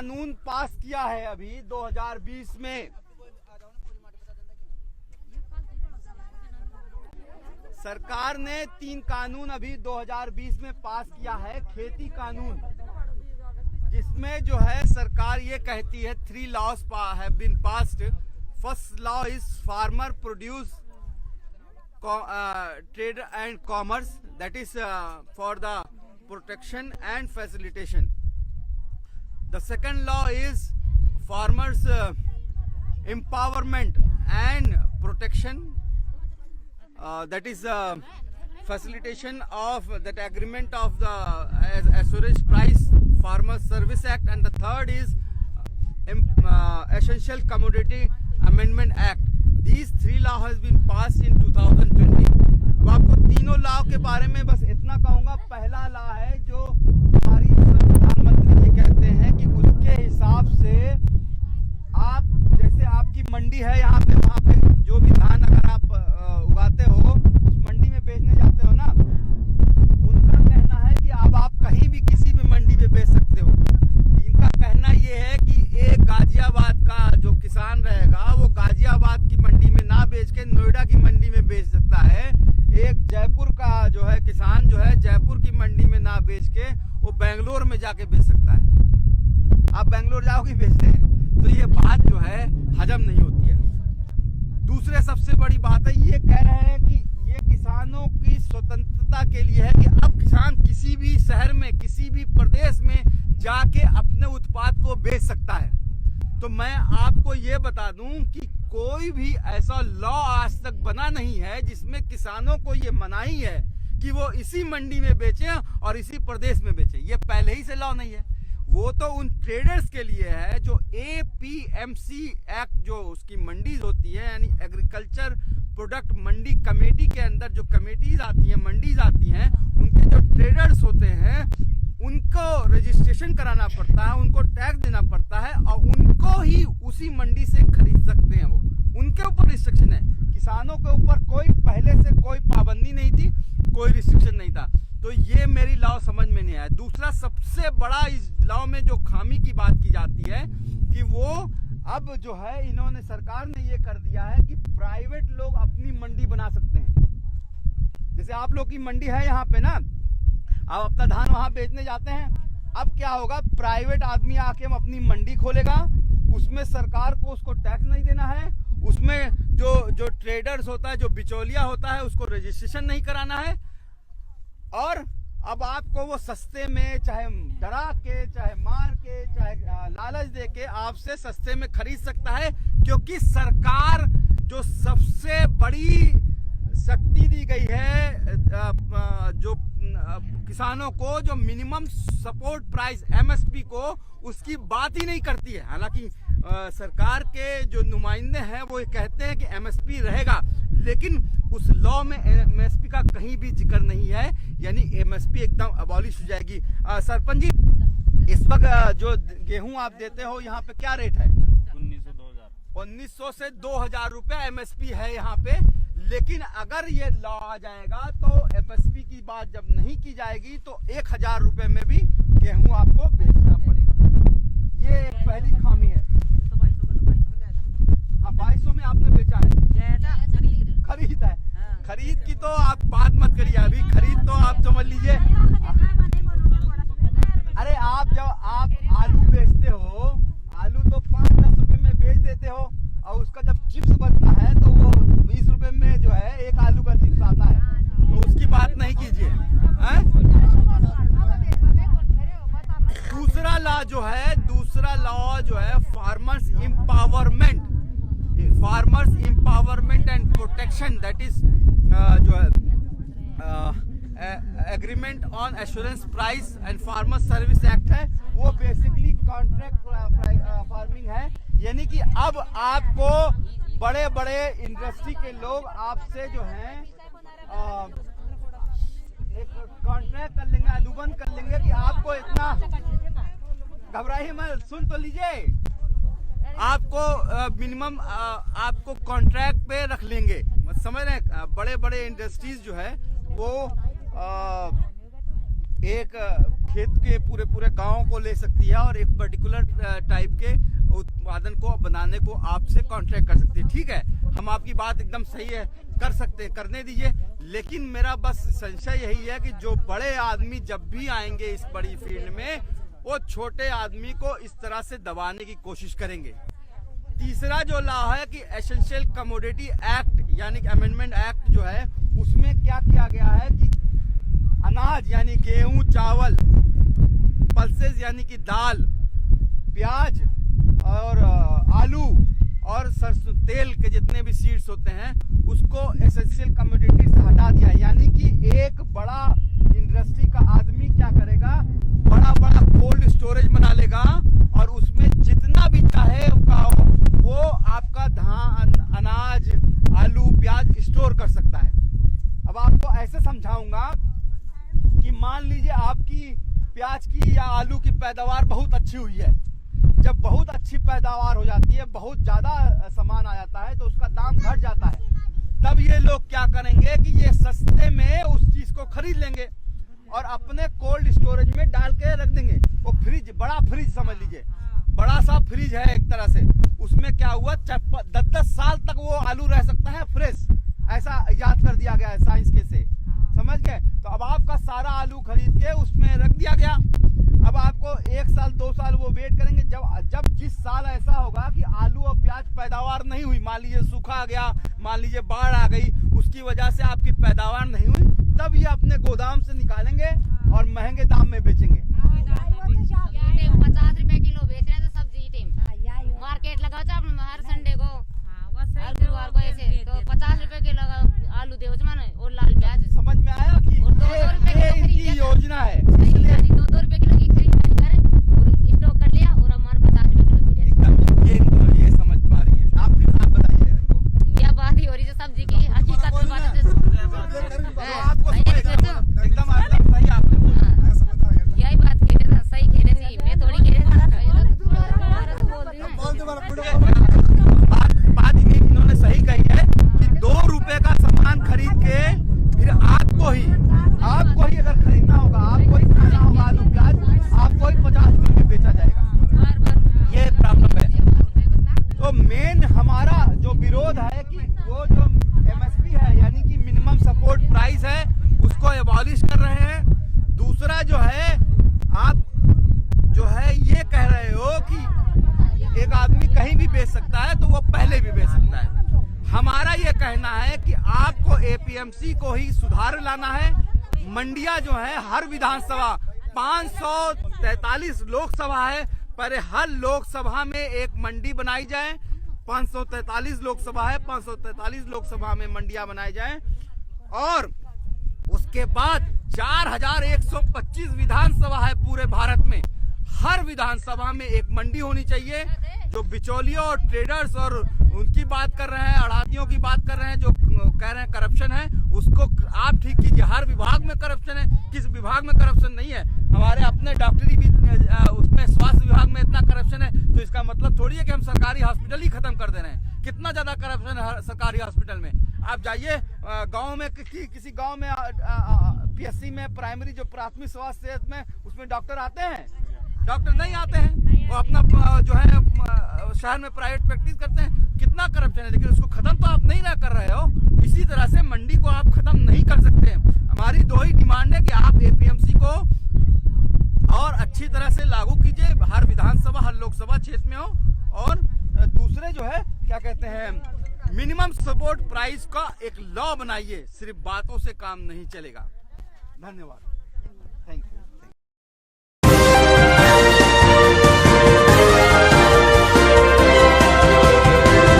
कानून पास किया है अभी 2020 में। सरकार ने 3 कानून अभी 2020 में पास किया है, खेती कानून, जिसमें जो है सरकार ये कहती है 3 laws have been passed. First law is farmer produce trade and commerce, that is for the protection and facilitation. The second law is farmers empowerment and protection, that is facilitation of that agreement of the assurance price farmers service act, and the third is essential commodity amendment act. These 3 law has been passed in 2020. अब आपको तीनों law के बारे में बस इतना कहूंगा। पहला लॉ है जो हमारी प्रधानमंत्री जी कहते हैं कि उसके हिसाब से आप, जैसे आपकी मंडी है यहाँ पे, वहाँ पे जो भी धान अगर आप उगाते हो उस मंडी में बेचने जाते हो ना, उनका कहना है कि अब आप कहीं भी किसी भी मंडी में बेच सकते हो। इनका कहना ये है कि एक गाजियाबाद का जो किसान रहेगा वो गाजियाबाद की मंडी में ना बेच के नोएडा की मंडी में बेच सकता है। एक जयपुर का जो है किसान जो है जयपुर की मंडी में ना बेच के वो बेंगलोर में जाके बेच सकता है। आप बेंगलोर जाओगे बेचते हैं, तो ये बात जो है हजम नहीं होती है। दूसरे सबसे बड़ी बात है, ये कह रहे हैं कि ये किसानों की स्वतंत्रता के लिए है कि अब किसान किसी भी शहर में किसी भी प्रदेश में जाके अपने उत्पाद को बेच सकता है। तो मैं आपको ये बता दूं कि कोई भी ऐसा लॉ आज तक बना नहीं है जिसमें किसानों को ये मनाही है कि वो इसी मंडी में बेचें और इसी प्रदेश में बेचें। ये पहले ही से लॉ नहीं है, वो तो उन ट्रेडर्स के लिए है जो APMC एक्ट, जो उसकी मंडीज होती है, यानी एग्रीकल्चर प्रोडक्ट मंडी कमेटी के अंदर जो कमेटीज आती हैं, मंडीज आती हैं, उनके जो ट्रेडर्स होते हैं उनको रजिस्ट्रेशन कराना पड़ता है, उनको टैक्स देना पड़ता है और उनको ही उसी मंडी से खरीद सकते हैं। वो उनके ऊपर रिस्ट्रिक्शन है, किसानों के ऊपर कोई पहले से कोई पाबंदी नहीं थी, कोई रिस्ट्रिक्शन नहीं था। तो ये मेरी लॉ समझ में नहीं आया। दूसरा सबसे बड़ा इस लॉ में जो खामी की बात की जाती है कि वो अब जो है इन्होंने, सरकार ने ये कर दिया है कि प्राइवेट लोग अपनी मंडी बना सकते हैं। जैसे आप लोग की मंडी है यहाँ पे ना, आप अपना धान वहां बेचने जाते हैं, अब क्या होगा, प्राइवेट आदमी आके अपनी मंडी खोलेगा, उसमें सरकार को उसको टैक्स नहीं देना है, उसमें जो ट्रेडर्स होता है, जो बिचौलिया होता है, उसको रजिस्ट्रेशन नहीं कराना है, और अब आपको वो सस्ते में, चाहे डरा के, चाहे मार के, चाहे लालच दे के आपसे सस्ते में खरीद सकता है। क्योंकि सरकार जो सबसे बड़ी शक्ति दी गई है जो किसानों को, जो मिनिमम सपोर्ट प्राइस MSP को, उसकी बात ही नहीं करती है। हालांकि सरकार के जो नुमाइंदे हैं वो कहते हैं कि MSP रहेगा, लेकिन उस लॉ में MSP का कहीं भी जिक्र नहीं है, यानी MSP एकदम अबॉलिश हो जाएगी। सरपंच जी, इस वक्त जो गेहूं आप देते हो यहाँ पे क्या रेट है? 1900 से 2000 रुपए MSP है यहाँ पे। लेकिन अगर ये लॉ आ जाएगा तो MSP की बात जब नहीं की जाएगी तो 1000 रुपए में भी गेहूं आपको बेचना पड़ेगा। ये पहली खामी है। हाँ, 2200 में आपने बेचा है, खरीद है। खरीद की तो आप बात मत करिए, अभी खरीद तो आप समझ लीजिए। अरे आप जब आप आलू बेचते हो, आलू तो 5-10 रुपए में बेच देते हो, और उसका जब चिप्स बनता है तो वो 20 रुपए में जो है एक आलू का चिप्स आता है, तो उसकी बात नहीं कीजिए। दूसरा लॉ जो है farmers empowerment and protection, that is जो है agreement on assurance price and farmer service act है, वो बेसिकली कॉन्ट्रैक्ट फार्मिंग है। यानी कि अब आपको बड़े बड़े इंडस्ट्री के लोग आपसे जो है एक कॉन्ट्रैक्ट कर लेंगे, अनुबंध कर लेंगे कि आपको इतना, घबराइए मत, सुन तो लीजिए, आपको मिनिमम आपको कॉन्ट्रैक्ट पे रख लेंगे। समझ रहे हैं, बड़े बड़े इंडस्ट्रीज जो है वो एक खेत के पूरे गांव को ले सकती है और एक पर्टिकुलर टाइप के उत्पादन को बनाने को आपसे कॉन्ट्रैक्ट कर सकती है। ठीक है, हम आपकी बात एकदम सही है, कर सकते हैं, करने दीजिए। लेकिन मेरा बस संशय यही है कि जो बड़े आदमी जब भी आएंगे इस बड़ी फील्ड में, वो छोटे आदमी को इस तरह से दबाने की कोशिश करेंगे। तीसरा जो लॉ है कि एसेंशियल कमोडिटी एक्ट यानी कि अमेंडमेंट एक्ट जो है, उसमें क्या किया गया है कि अनाज यानी गेहूं, चावल, पल्सेस यानी कि दाल, प्याज और आलू और सरसों तेल के जितने भी सीड्स होते हैं, उसको एसेंशियल कमोडिटी से हटा दिया। यानी कि एक बड़ा इंडस्ट्री का आदमी क्या करेगा, बड़ा बड़ा कोल्ड स्टोरेज बना लेगा और उसमें जितना भी चाहे वो आपका धान, अनाज, आलू, प्याज स्टोर कर सकता है। अब आपको ऐसे समझाऊंगा कि मान लीजिए आपकी प्याज की या आलू की पैदावार बहुत अच्छी हुई है। जब बहुत अच्छी पैदावार हो जाती है, बहुत ज्यादा सामान आ जाता है, तो उसका दाम घट जाता है। तब ये लोग क्या करेंगे कि ये सस्ते में उस चीज को खरीद लेंगे और अपने कोल्ड स्टोरेज में डाल के रख देंगे। वो फ्रिज, बड़ा फ्रिज समझ लीजिए, बड़ा सा फ्रिज है एक तरह से। उसमें क्या हुआ, 10-10 साल तक वो आलू रह सकता है फ्रेश। ऐसा इजाद कर दिया गया है साइंस के से, समझ गए। तो अब आपका सारा आलू खरीद के उसमें रख दिया गया। अब आपको 1 साल 2 साल वो वेट करेंगे। जब जिस साल ऐसा होगा कि आलू और प्याज पैदावार नहीं हुई, मान लीजिए सूखा आ गया, मान लीजिए बाढ़ आ गई, उसकी वजह से आपकी पैदावार नहीं हुई, तब ये अपने गोदाम से निकालेंगे और महंगे दाम में बेचेंगे। 50 रुपए किलो बेच रहे हैं तो सब्जी टीम मार्केट लगाओ हर संडे को, हर गुरुवार को ऐसे, तो 50 रुपए किलो आलू दे और लाल प्याज। समझ में आया कि ये इनकी योजना है। 2-2 रुपए किलो की खरीदारी करें और स्टॉक कर लिया और हमारे 50 रुपए किलो दे एकदम ये समझ पा रही है आप बताइए इनको। यह बात ही हो रही है सब्जी की, हकीकत में बात है। आपको एकदम सही आपने बोला, यही बात कह रहे थे, सही कह रहे थे, मैं थोड़ी कह रही बात इन्होंने सही कही है कि 2 रुपए का सामान खरीद के फिर आपको ही अगर खरीदना होगा, आपको ही खाना होगा आलू प्याज, आपको ही 50 रुपए बेचा जाएगा। ये प्रॉब्लम है। तो मेन हमारा जो विरोध है कि वो जो MSP है यानी कि मिनिमम सपोर्ट प्राइस है, उसको एबॉलिश कर रहे हैं। दूसरा जो है, आप जो है ये कह रहे हो कि एक आदमी कहीं भी बेच सकता है, तो वो पहले भी बेच सकता है। हमारा ये कहना है कि आपको APMC को ही सुधार लाना है। मंडियां जो है हर विधानसभा, 543 लोकसभा है, पर हर लोकसभा में एक मंडी बनाई जाए। 543 लोकसभा है, 543 लोकसभा में मंडियां बनाई जाए और उसके बाद 4125 विधानसभा है पूरे भारत में। हर विधानसभा में एक मंडी होनी चाहिए। जो बिचौलियों और ट्रेडर्स और उनकी बात कर रहे हैं, अड़ातियों की बात कर रहे हैं, जो कह रहे हैं करप्शन है, उसको आप ठीक कीजिए। हर विभाग में करप्शन है, किस विभाग में करप्शन नहीं है? हमारे अपने डॉक्टरी भी उसमें स्वास्थ्य विभाग में इतना करप्शन है, तो इसका मतलब थोड़ी है कि हम सरकारी हॉस्पिटल ही खत्म कर दे रहे हैं। कितना ज्यादा करप्शन है सरकारी हॉस्पिटल में। आप जाइए गाँव में, किसी गाँव में PSC में प्राइमरी जो प्राथमिक स्वास्थ्य सेहत में, उसमें डॉक्टर आते हैं? डॉक्टर नहीं आते हैं, वो अपना जो है शहर में प्राइवेट प्रैक्टिस करते हैं। कितना करप्शन है, लेकिन उसको खत्म तो आप नहीं कर रहे हो। इसी तरह से मंडी को आप खत्म नहीं कर सकते। हमारी 2 ही डिमांड है कि आप APMC को और अच्छी तरह से लागू कीजिए, हर विधानसभा, हर लोकसभा क्षेत्र में हो। और दूसरे जो है क्या कहते हैं, मिनिमम सपोर्ट प्राइस का एक लॉ बनाइए। सिर्फ बातों से काम नहीं चलेगा। धन्यवाद, थैंक यू।